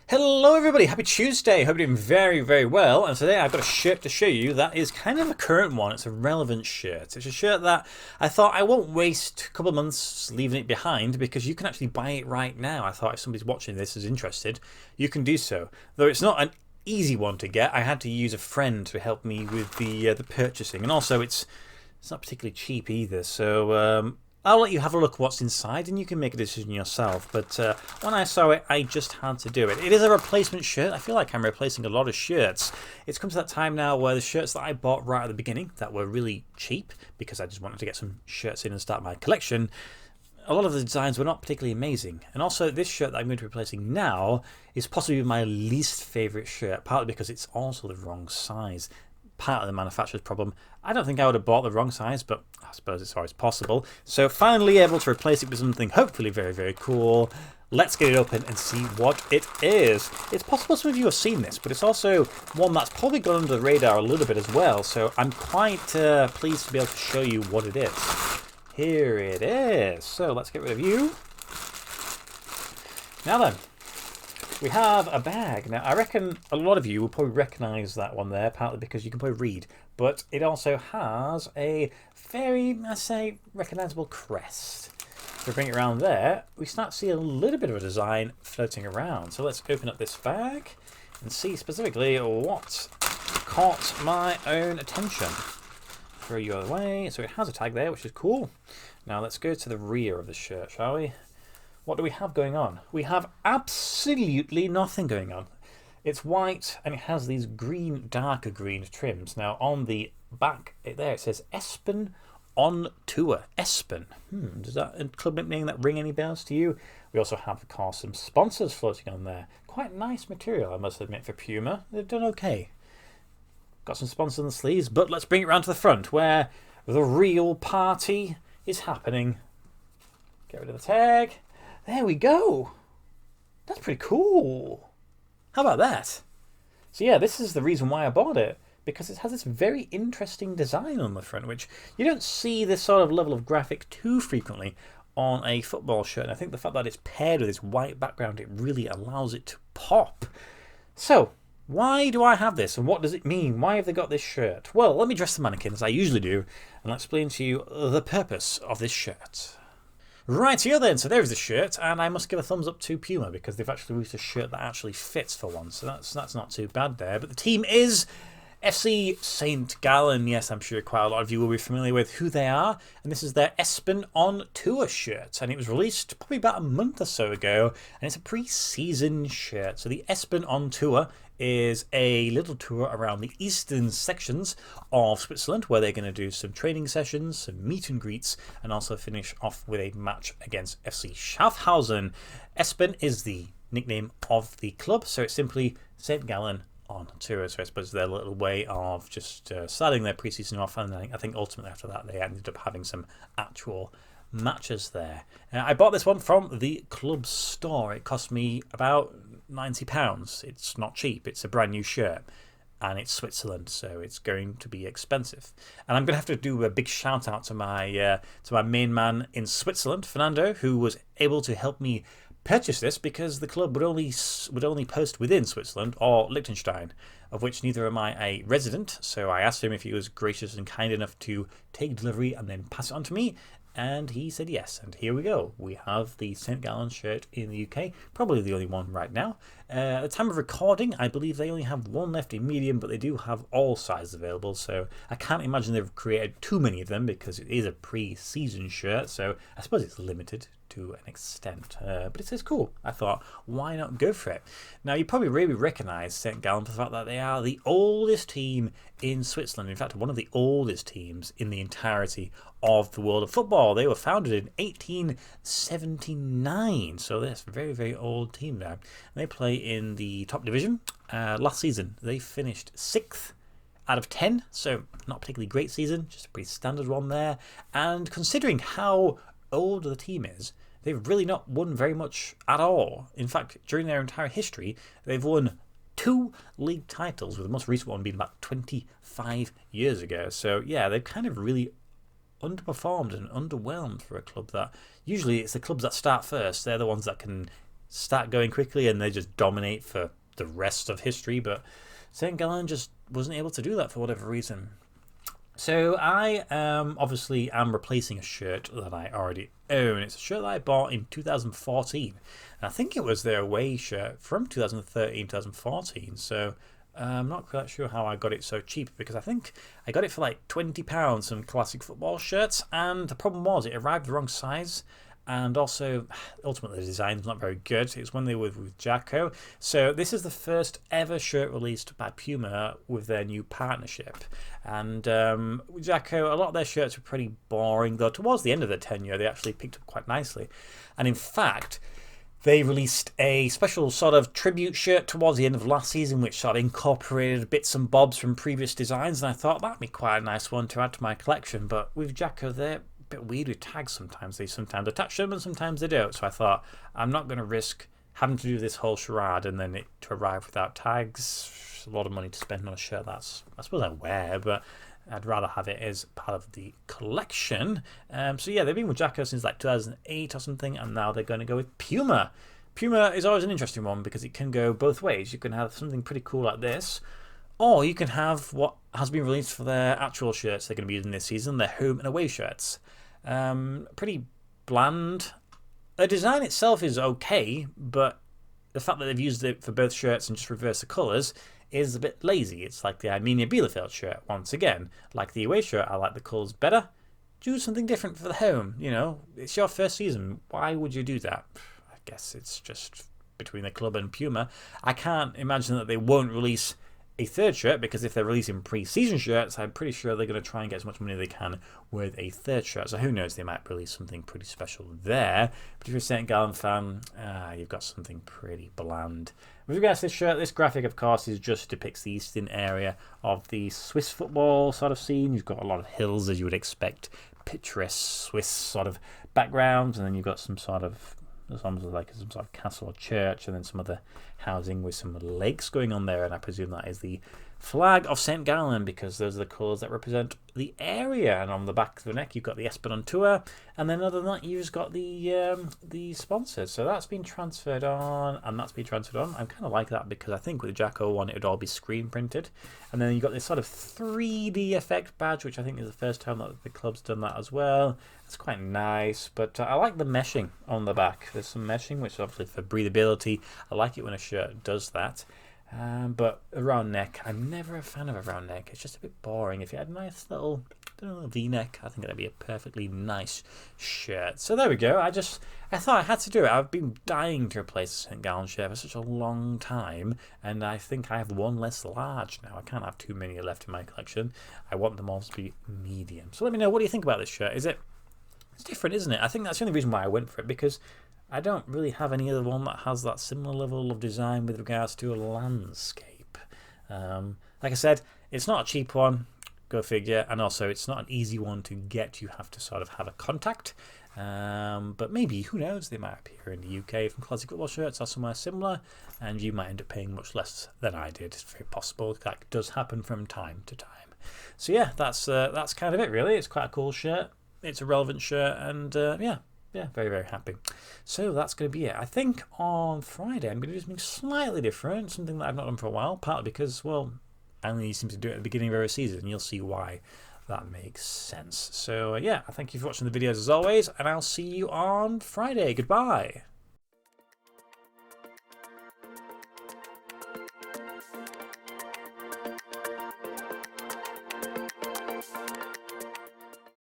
Hello everybody, happy Tuesday, hope you're doing very well, and today I've got a shirt to show you that is kind of a current one. It's a relevant shirt. It's a shirt that I thought I won't waste a couple of months leaving it behind because you can actually buy it right now. I thought if somebody's watching this is interested, you can do so. Though it's not an easy one to get, I had to use a friend to help me with the purchasing, and also it's not particularly cheap either, so I'll let you have a look at what's inside and you can make a decision yourself. But when I saw it, I just had to do it. It is a replacement shirt. I feel like I'm replacing a lot of shirts. It's come to that time now where the shirts that I bought right at the beginning that were really cheap because I just wanted to get some shirts in and start my collection, a lot of the designs were not particularly amazing. And also this shirt that I'm going to be replacing now is possibly my least favourite shirt, partly because it's also the wrong size. Part of the manufacturer's problem. I don't think I would have bought the wrong size, but I suppose it's always possible. So finally able to replace it with something hopefully very cool. Let's get it open and see what it is. It's possible some of you have seen this, but it's also one that's probably gone under the radar a little bit as well. So I'm quite pleased to be able to show you what it is. Here it is. So let's get rid of you. Now then. We have a bag. Now, I reckon a lot of you will probably recognise that one there, partly because you can probably read, but it also has a very, I say, recognisable crest. So bring it around there, we start to see a little bit of a design floating around. So let's open up this bag and see specifically what caught my own attention. Throw you out of the way. So it has a tag there, which is cool. Now let's go to the rear of the shirt, shall we? What do we have going on? We have absolutely nothing going on. It's white and it has these green, darker green trims. Now on the back there it says Espen on Tour. Espen. Does that club nickname that ring any bells to you? We also have, of course, some sponsors floating on there. Quite nice material, I must admit, for Puma. They've done okay. Got some sponsors on the sleeves, but let's bring it round to the front where the real party is happening. Get rid of the tag. There we go. That's pretty cool. How about that? So yeah, this is the reason why I bought it, because it has this very interesting design on the front, which you don't see this sort of level of graphic too frequently on a football shirt. And I think the fact that it's paired with this white background, it really allows it to pop. So why do I have this and what does it mean? Why have they got this shirt? Well, let me dress the mannequin as I usually do and I'll explain to you the purpose of this shirt. Right here then, so there's the shirt, and I must give a thumbs up to Puma because they've actually released a shirt that actually fits for once, so that's not too bad there. But the team is FC St. Gallen. Yes, I'm sure quite a lot of you will be familiar with who they are, and this is their Espen on Tour shirt, and it was released probably about a month or so ago, and it's a pre-season shirt. So the Espen on Tour is a little tour around the eastern sections of Switzerland where they're going to do some training sessions, some meet and greets, and also finish off with a match against FC Schaffhausen. Espen is the nickname of the club, so it's simply St. Gallen on Tour. So I suppose their little way of just starting their pre-season off, and I think ultimately after that they ended up having some actual matches there. I bought this one from the club store. It cost me about £90. It's not cheap. It's a brand new shirt and it's Switzerland, so it's going to be expensive. And I'm going to have to do a big shout out to my main man in Switzerland, Fernando, who was able to help me purchase this because the club would only post within Switzerland or Liechtenstein, of which neither am I a resident. So I asked him if he was gracious and kind enough to take delivery and then pass it on to me. And he said yes, and here we go. We have the St. Gallen shirt in the UK, probably the only one right now. At the time of recording, I believe they only have one left in medium, but they do have all sizes available, so I can't imagine they've created too many of them because it is a pre-season shirt, so I suppose it's limited to an extent. But it says cool. I thought, why not go for it? Now, you probably really recognise St. Gallen for the fact that they are the oldest team in Switzerland. In fact, one of the oldest teams in the entirety of the world of football. They were founded in 1879, so that's a very old team now. And they play in the top division. Last season, they finished 6th out of 10, so not a particularly great season, just a pretty standard one there. And considering how old the team is, they've really not won very much at all. In fact, during their entire history, they've won 2 league titles, with the most recent one being about 25 years ago. So yeah, they've kind of really underperformed and underwhelmed for a club that usually it's the clubs that start first. They're the ones that can start going quickly and they just dominate for the rest of history. But St. Gallen just wasn't able to do that for whatever reason. So I obviously am replacing a shirt that I already own. It's a shirt that I bought in 2014. And I think it was their away shirt from 2013, 2014. So I'm not quite sure how I got it so cheap, because I think I got it for like £20, some classic football shirts. And the problem was it arrived the wrong size. And also, ultimately, the design's not very good. It's when they were with Jacko. So this is the first ever shirt released by Puma with their new partnership. And with Jacko, a lot of their shirts were pretty boring, though towards the end of their tenure, they actually picked up quite nicely. And in fact, they released a special sort of tribute shirt towards the end of last season, which sort of incorporated bits and bobs from previous designs. And I thought that'd be quite a nice one to add to my collection. But with Jacko, they're bit weird with tags sometimes. They sometimes attach them and sometimes they don't. So I thought, I'm not going to risk having to do this whole charade and then it to arrive without tags. It's a lot of money to spend on a shirt that's, I suppose, I wear, but I'd rather have it as part of the collection. So yeah, they've been with Jacko since like 2008 or something, and now they're going to go with Puma. Puma is always an interesting one because it can go both ways. You can have something pretty cool like this, or you can have what has been released for their actual shirts they're going to be using this season, their home and away shirts. Pretty bland. The design itself is okay, but the fact that they've used it for both shirts and just reversed the colours is a bit lazy. It's like the Arminia Bielefeld shirt once again. Like the away shirt, I like the colours better. Do something different for the home. You know, it's your first season. Why would you do that? I guess it's just between the club and Puma. I can't imagine that they won't release a third shirt, because if they're releasing pre-season shirts, I'm pretty sure they're going to try and get as much money as they can with a third shirt. So who knows, they might release something pretty special there. But if you're a St. Gallen fan, you've got something pretty bland. With regards to this shirt, this graphic, of course, just depicts the eastern area of the Swiss football sort of scene. You've got a lot of hills, as you would expect, picturesque Swiss sort of backgrounds, and then you've got some sort of, there's almost like some sort of castle or church, and then some other housing with some lakes going on there, and I presume that is the flag of St. Gallen, because those are the colours that represent the area. And on the back of the neck, you've got the Espen on tour, and then other than that, you've just got the sponsors. So that's been transferred on, and that's been transferred on. I kind of like that, because I think with the Jacko one, it would all be screen printed, and then you've got this sort of 3D effect badge, which I think is the first time that the club's done that as well. It's quite nice, but I like the meshing on the back. There's some meshing, which is obviously for breathability. I like it when a shirt does that. But a round neck, I'm never a fan of a round neck. It's just a bit boring. If you had a nice little, I don't know, V-neck, I think that'd be a perfectly nice shirt. So there we go. I thought I had to do it. I've been dying to replace the St. Gallen shirt for such a long time, and I think I have one less large now. I can't have too many left in my collection. I want them all to be medium. So let me know, what do you think about this shirt? It's different, isn't it? I think that's the only reason why I went for it, because I don't really have any other one that has that similar level of design with regards to a landscape. Like I said, it's not a cheap one, go figure, and also it's not an easy one to get. You have to sort of have a contact. But maybe, who knows, they might appear in the UK from Classic Football Shirts or somewhere similar, and you might end up paying much less than I did. It's very possible. That does happen from time to time. So yeah, that's kind of it, really. It's quite a cool shirt. It's a relevant shirt, and yeah, very, very happy. So that's going to be it. I think on Friday I'm going to do something slightly different, something that I've not done for a while, partly because, well, I only seem to do it at the beginning of every season, and you'll see why that makes sense. So yeah, I thank you for watching the videos as always, and I'll see you on Friday. Goodbye.